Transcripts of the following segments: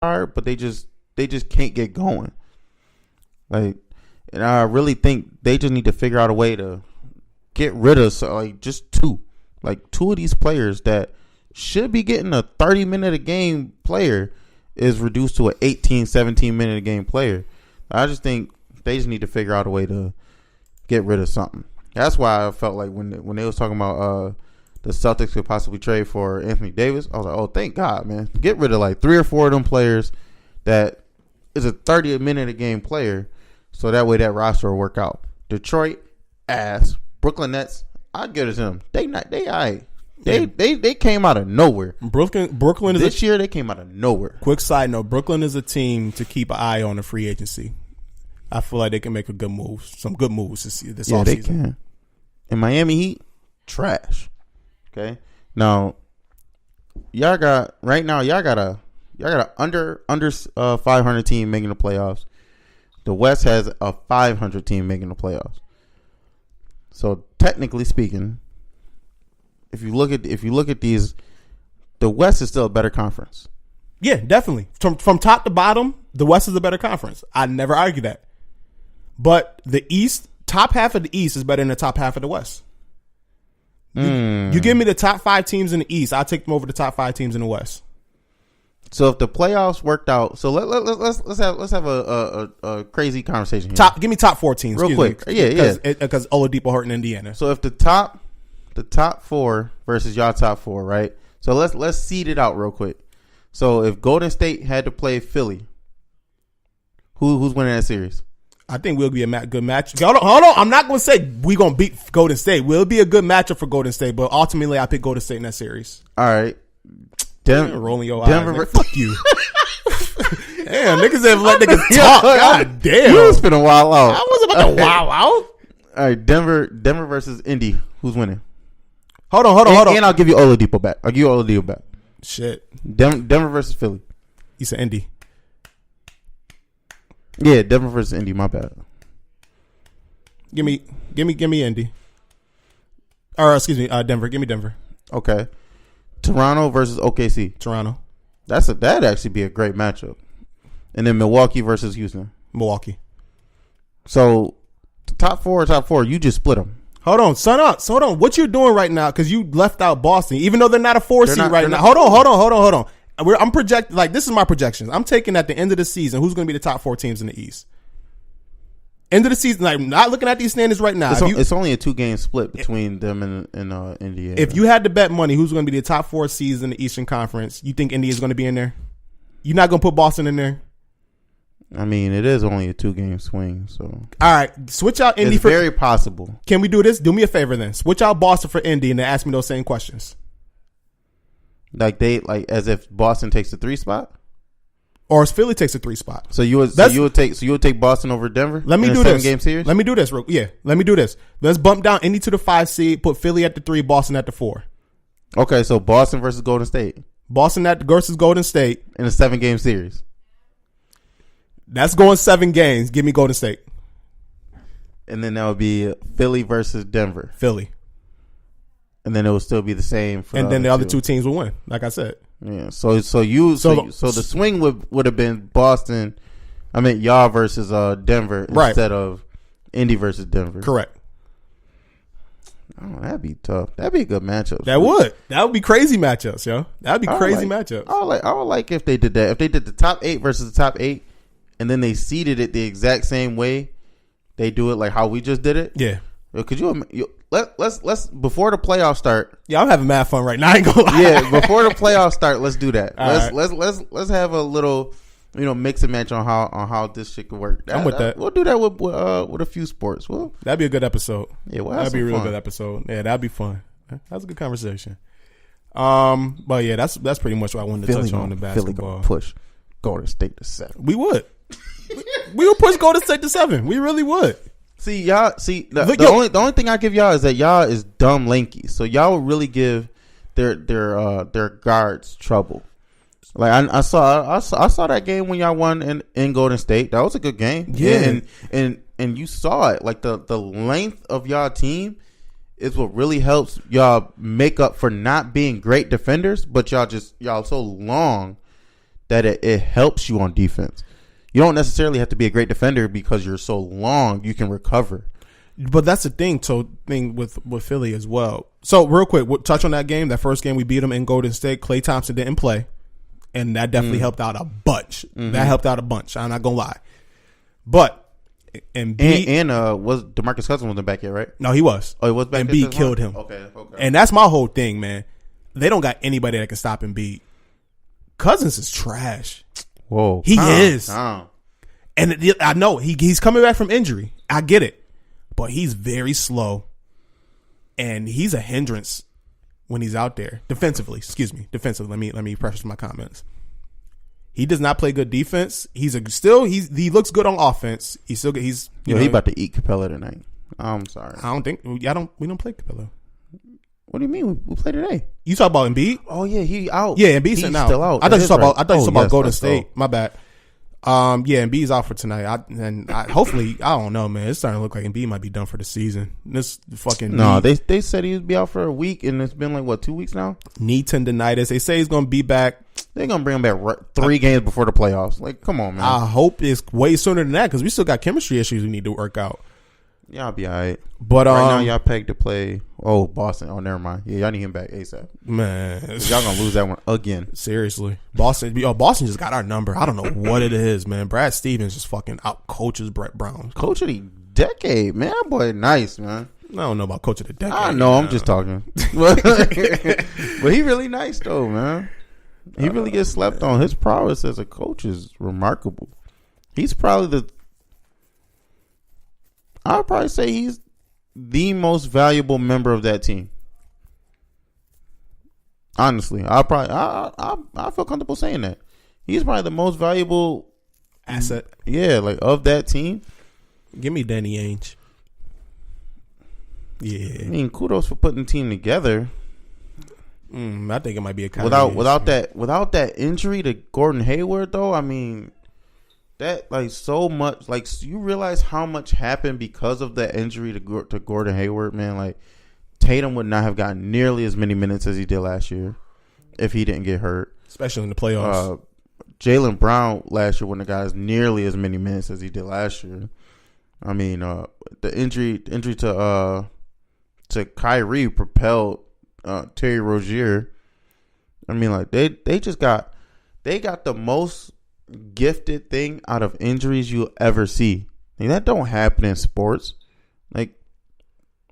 hard, but they just can't get going. Like, and I really think they just need to figure out a way to get rid of just two of these players that should be getting a 30-minute a game player is reduced to an 18, 17-minute a game player. I just think they just need to figure out a way to get rid of something. That's why I felt like when they was talking about the Celtics could possibly trade for Anthony Davis, I was like, oh, thank God, man. Get rid of like 3 or 4 of them players that is a 30-minute a game player, so that way that roster will work out. Detroit, ass. Brooklyn Nets, I give it to them. They all right. They came out of nowhere. Brooklyn is this year. They came out of nowhere. Quick side note: Brooklyn is a team to keep an eye on in free agency. I feel like they can make some good moves this offseason. They can. And Miami Heat, trash. Okay, now y'all got a under 500 team making the playoffs. The West has a 500 team making the playoffs. So technically speaking, if you look at these, the West is still a better conference. Yeah, definitely. From top to bottom, the West is a better conference. I never argue that. But the East, top half of the East is better than the top half of the West. You give me the top 5 teams in the East, I'll take them over the top 5 teams in the West. So if the playoffs worked out, so let's have a crazy conversation here. Give me top 4 teams real quick. Because Oladipo hurt in Indiana. So if the top 4 versus y'all top 4, right? So let's seed it out real quick. So if Golden State had to play Philly, who's winning that series? I think we'll be a good match. Hold on. I'm not going to say we're going to beat Golden State. We'll be a good matchup for Golden State, but ultimately I pick Golden State in that series. All right. Rolling your eyes. Fuck you. Damn, niggas have let niggas talk. God damn. You was finna wild out. I was about to wild out. All right, Denver versus Indy. Who's winning? Hold on. And I'll give you Oladipo back. Shit. Denver versus Philly. You said Indy. Yeah, Denver versus Indy. My bad. Give me Indy. Or excuse me, Denver. Give me Denver. Okay. Toronto versus OKC. Toronto. That'd actually be a great matchup. And then Milwaukee versus Houston. Milwaukee. So top four, you just split them. Hold on. What you're doing right now, because you left out Boston, even though they're not a 4 seed right now. Hold on. I'm projecting, like, this is my projections. I'm taking at the end of the season who's going to be the top 4 teams in the East. End of the season, like, not looking at these standings right now. It's only a 2-game split between them and Indiana. If you had to bet money, who's going to be the top 4 seeds in the Eastern Conference? You think Indiana's going to be in there? You're not going to put Boston in there? I mean, it is only a 2-game swing, so. All right, switch out Indy. It's very possible. Can we do this? Do me a favor then. Switch out Boston for Indy and then ask me those same questions. Like as if Boston takes the 3 spot? Or as Philly takes a 3 spot. So you would take Boston over Denver? Let me do this. 7-game series? Let me do this. Let me do this. Let's bump down Indy to the 5 seed, put Philly at the 3, Boston at the 4. Okay, so Boston versus Golden State. Boston versus Golden State. In a 7-game series. That's going 7 games. Give me Golden State. And then that would be Philly versus Denver. Philly. And then it will still be the same. And then the other 2 teams will win, like I said. Yeah. So the swing would have been Boston. I mean, y'all versus Denver instead of Indy versus Denver. Correct. Oh, that'd be tough. That'd be a good matchup. That would be crazy matchups, yo. That'd be crazy matchups. I would like if they did that. If they did the top 8 versus the top 8, and then they seeded it the exact same way they do it, like how we just did it. Yeah. Could you let's before the playoffs start? Yeah, I'm having mad fun right now. I ain't gonna lie. Yeah, before the playoffs start, let's do that. All Let's have a little, mix and match on how this shit could work. I'm with that. We'll do that with a few sports. That'd be a good episode. Yeah, that'd be a really good episode. Yeah, that'd be fun. That was a good conversation. But yeah, that's pretty much what I wanted to touch on the basketball. Philly gonna push Golden State to 7. We would. We would push Golden State to 7. We really would. See, y'all. The only thing I give y'all is that y'all is dumb lanky. So y'all will really give their guards trouble. Like I saw that game when y'all won in Golden State. That was a good game. Yeah, and you saw it. Like the length of y'all team is what really helps y'all make up for not being great defenders, but y'all so long that it helps you on defense. You don't necessarily have to be a great defender because you're so long. You can recover. But that's the thing. So thing with Philly as well. So real quick, we'll touch on that game. That first game we beat them in Golden State. Klay Thompson didn't play, and that definitely helped out a bunch. That helped out a bunch. I'm not gonna lie. But Embiid was DeMarcus Cousins wasn't back yet, right? No, he was. Oh, he was back. Embiid killed him. Okay. And that's my whole thing, man. They don't got anybody that can stop Embiid. Cousins is trash. Whoa, he is. And I know he's coming back from injury. I get it, but he's very slow, and he's a hindrance when he's out there defensively. Defensively. Let me preface my comments. He does not play good defense. He looks good on offense. He's about to eat Capella tonight. I'm sorry. We don't play Capella. What do you mean? We play today. You talk about Embiid? Oh yeah, he out. Yeah, Embiid's still out. I thought you talking about Golden State. My bad. Yeah, Embiid's out for tonight. Hopefully, I don't know, man. It's starting to look like Embiid might be done for the season. This fucking they said he'd be out for a week, and it's been like 2 weeks now. Knee tendonitis. They say he's gonna be back. They're gonna bring him back 3 games before the playoffs. Like, come on, man. I hope it's way sooner than that because we still got chemistry issues we need to work out. Y'all be all right. But right now, y'all pegged to play. Oh, Boston. Oh, never mind. Yeah, y'all need him back ASAP. Man, y'all gonna lose that one again. Seriously, Boston just got our number. I don't know what it is, man. Brad Stevens just fucking out coaches Brett Brown. Coach of the decade, man. That boy, nice, man. I don't know about coach of the decade. I know. I'm just talking. But he really nice though, man. He really gets slept on. His prowess as a coach is remarkable. He's probably I'd probably say he's the most valuable member of that team. Honestly, I feel comfortable saying that. He's probably the most valuable asset. Yeah, like of that team. Give me Danny Ainge. Yeah, I mean, kudos for putting the team together. I think it might be a without that injury to Gordon Hayward though. I mean, that like so much like you realize how much happened because of that injury to Gordon Hayward, man. Like Tatum would not have gotten nearly as many minutes as he did last year if he didn't get hurt, especially in the playoffs. Jaylen Brown last year wouldn't have gotten nearly as many minutes as he did last year. I mean, the injury to Kyrie propelled Terry Rozier. I mean, like they got the most gifted thing out of injuries you'll ever see. Like, that don't happen in sports. Like,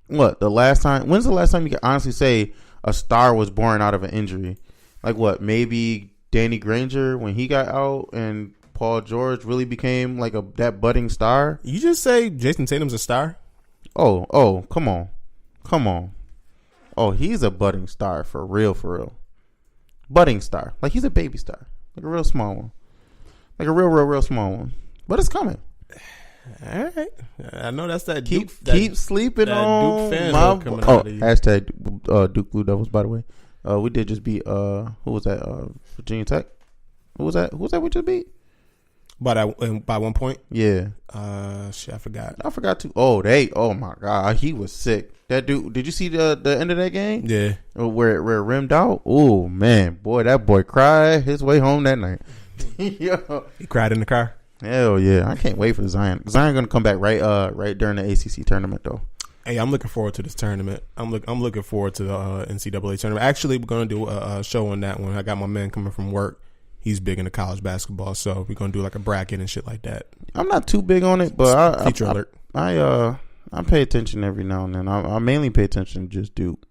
when's the last time you can honestly say a star was born out of an injury? Like maybe Danny Granger when he got out and Paul George really became like that budding star. You just say Jason Tatum's a star? Oh, come on. Oh, he's a budding star for real. Budding star. Like he's a baby star. Like a real small one. Like a real small one. But it's coming. All right. I know that's that keep sleeping that on Duke fan coming out of you. Hashtag Duke Blue Devils, by the way. We did just beat who was that? Virginia Tech. Who was that we just beat? By 1 point? Yeah. Shit, I forgot. I forgot to. Oh my God, he was sick. That dude. Did you see the end of that game? Yeah. Where it rimmed out. Oh man, boy, that boy cried his way home that night. Yo. He cried in the car. Hell yeah, I can't wait for Zion. Zion gonna come back right during the ACC tournament though. Hey, I'm looking forward to this tournament. I'm looking forward to the NCAA tournament. Actually, we're gonna do a show on that one. I got my man coming from work. He's big into college basketball, so we're gonna do like a bracket and shit like that. I'm not too big on it, but Feature alert. I pay attention every now and then. I mainly pay attention to just Duke.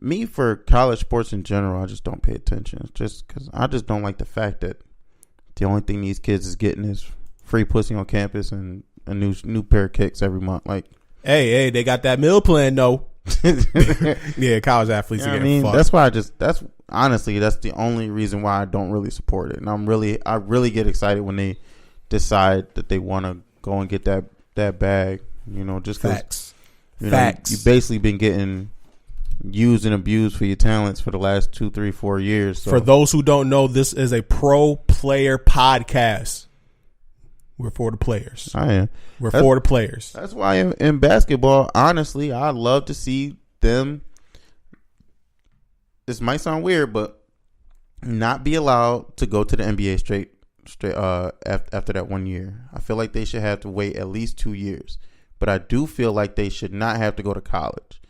Me for college sports in general, I just don't pay attention. Just because I just don't like the fact that the only thing these kids is getting is free pussy on campus and a new pair of kicks every month. Like, hey, they got that meal plan though. Yeah, college athletes. You know what I mean, fucked. That's why that's honestly that's the only reason why I don't really support it. And I really get excited when they decide that they want to go and get that bag. You know, just facts. Facts. You've basically been getting used and abused for your talents for the last 2, 3, 4 years. So. For those who don't know, this is a pro player podcast. We're for the players. I am. We're for the players. That's why in basketball, honestly, I love to see them. This might sound weird, but not be allowed to go to the NBA straight after that 1 year. I feel like they should have to wait at least 2 years. But I do feel like they should not have to go to college.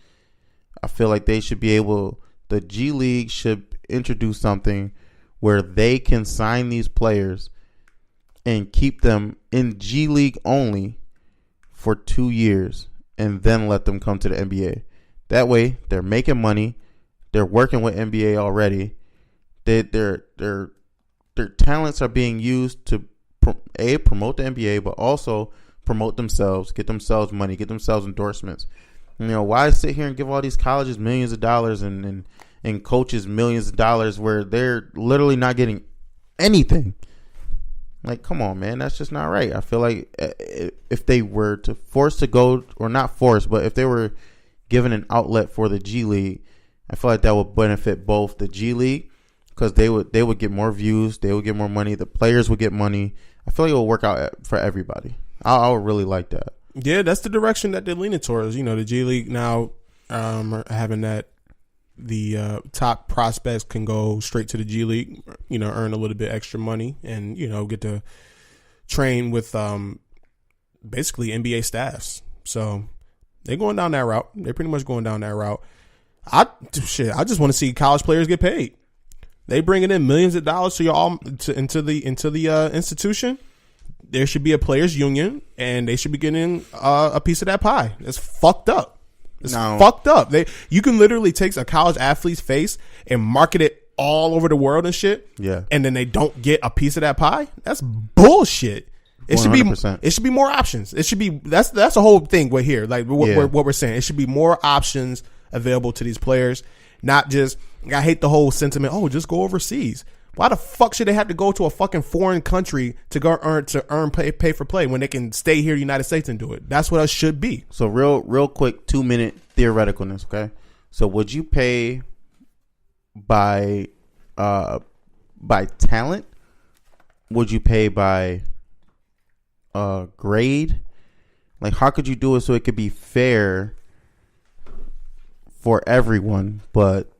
I feel like they should be able, the G League should introduce something where they can sign these players and keep them in G League only for 2 years and then let them come to the NBA. That way, they're making money. They're working with NBA already. Their talents are being used to promote the NBA, but also promote themselves, get themselves money, get themselves endorsements. You know, why sit here and give all these colleges millions of dollars and coaches millions of dollars where they're literally not getting anything? Like, come on, man, that's just not right. I feel like if they were to force to go, or not force, but if they were given an outlet for the G League, I feel like that would benefit both the G League, because they would get more views, they would get more money, the players would get money. I feel like it will work out for everybody. I would really like that. Yeah, that's the direction that they're leaning towards. You know, the G League now having that the top prospects can go straight to the G League, you know, earn a little bit extra money and, you know, get to train with basically NBA staffs. So they're going down that route. They're pretty much going down that route. I just want to see college players get paid. They bringing in millions of dollars to into the institution. There should be a players union, and they should be getting a piece of that pie. It's fucked up. It's fucked up. You can literally take a college athlete's face and market it all over the world and shit. Yeah. And then they don't get a piece of that pie. That's bullshit. It 100%. It should be more options. It should be that's the whole thing we're here. Like what we're saying. It should be more options available to these players. Not just, I hate the whole sentiment, oh, just go overseas. Why the fuck should they have to go to a fucking foreign country to go earn pay for play when they can stay here in the United States and do it? That's what it should be. So real quick 2-minute theoreticalness, okay? So would you pay by talent? Would you pay by grade? Like, how could you do it so it could be fair for everyone, but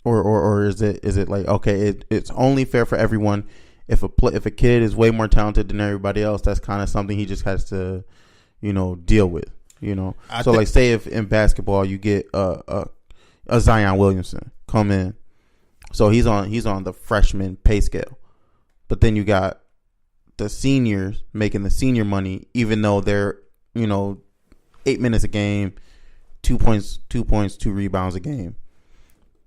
or is it like, okay, it's only fair for everyone if a kid is way more talented than everybody else, that's kind of something he just has to, you know, deal with, you know. Like, say if in basketball you get a Zion Williamson come in, so he's on the freshman pay scale, but then you got the seniors making the senior money, even though they're, you know, 8 minutes a game, 2 points, 2 rebounds a game.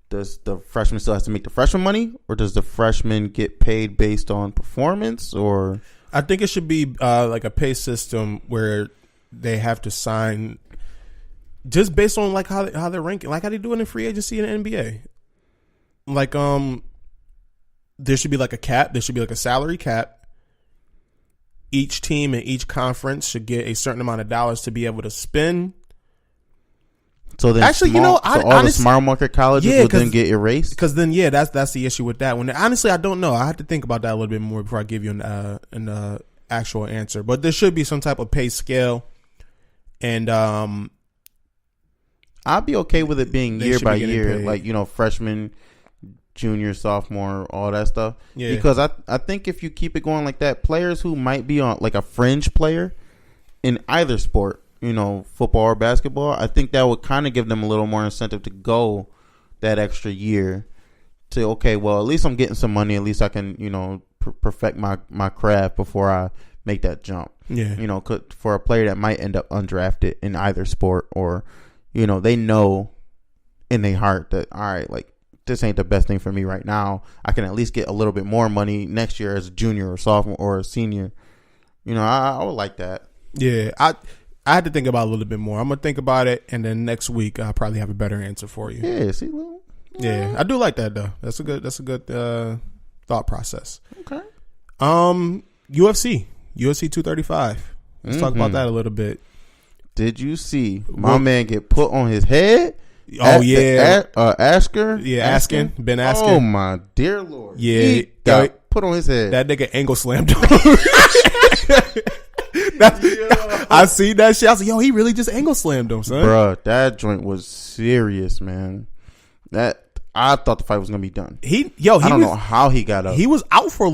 Does the freshman still have to make the freshman money, or does the freshman get paid based on performance? Or I think it should be like a pay system where they have to sign just based on like how they're ranking, like how they do it in free agency in the NBA. Like there should be like a cap. There should be like a salary cap. Each team in each conference should get a certain amount of dollars to be able to spend. So then, actually, you know, all the small market colleges will then get erased. Because then, that's the issue with that one. Honestly, I don't know. I have to think about that a little bit more before I give you an actual answer. But there should be some type of pay scale, and I'd be okay with it being year by year, like, you know, freshman, junior, sophomore, all that stuff. Yeah. Because I think if you keep it going like that, players who might be on like a fringe player in either sport, you know, football or basketball, I think that would kind of give them a little more incentive to go that extra year to, okay, well, at least I'm getting some money. At least I can, you know, perfect my craft before I make that jump. Yeah. You know, for a player that might end up undrafted in either sport, or, you know, they know in their heart that, all right, like, this ain't the best thing for me right now. I can at least get a little bit more money next year as a junior or sophomore or a senior. You know, I would like that. Yeah, I had to think about it a little bit more. I'm gonna think about it, and then next week I'll probably have a better answer for you. Yeah, see, yeah, I do like that though. That's a good thought process. Okay. UFC 235. Let's talk about that a little bit. Did you see my man get put on his head? Oh yeah, Asker. Yeah, Askin. Ben Askin. Oh my dear Lord. Yeah, he got put on his head. That nigga angle slammed him. I see that shit. I was like, yo, he really just angle slammed him, son. Bruh, that joint was serious, man. That I thought the fight was gonna be done. I don't know how he got up. He was out for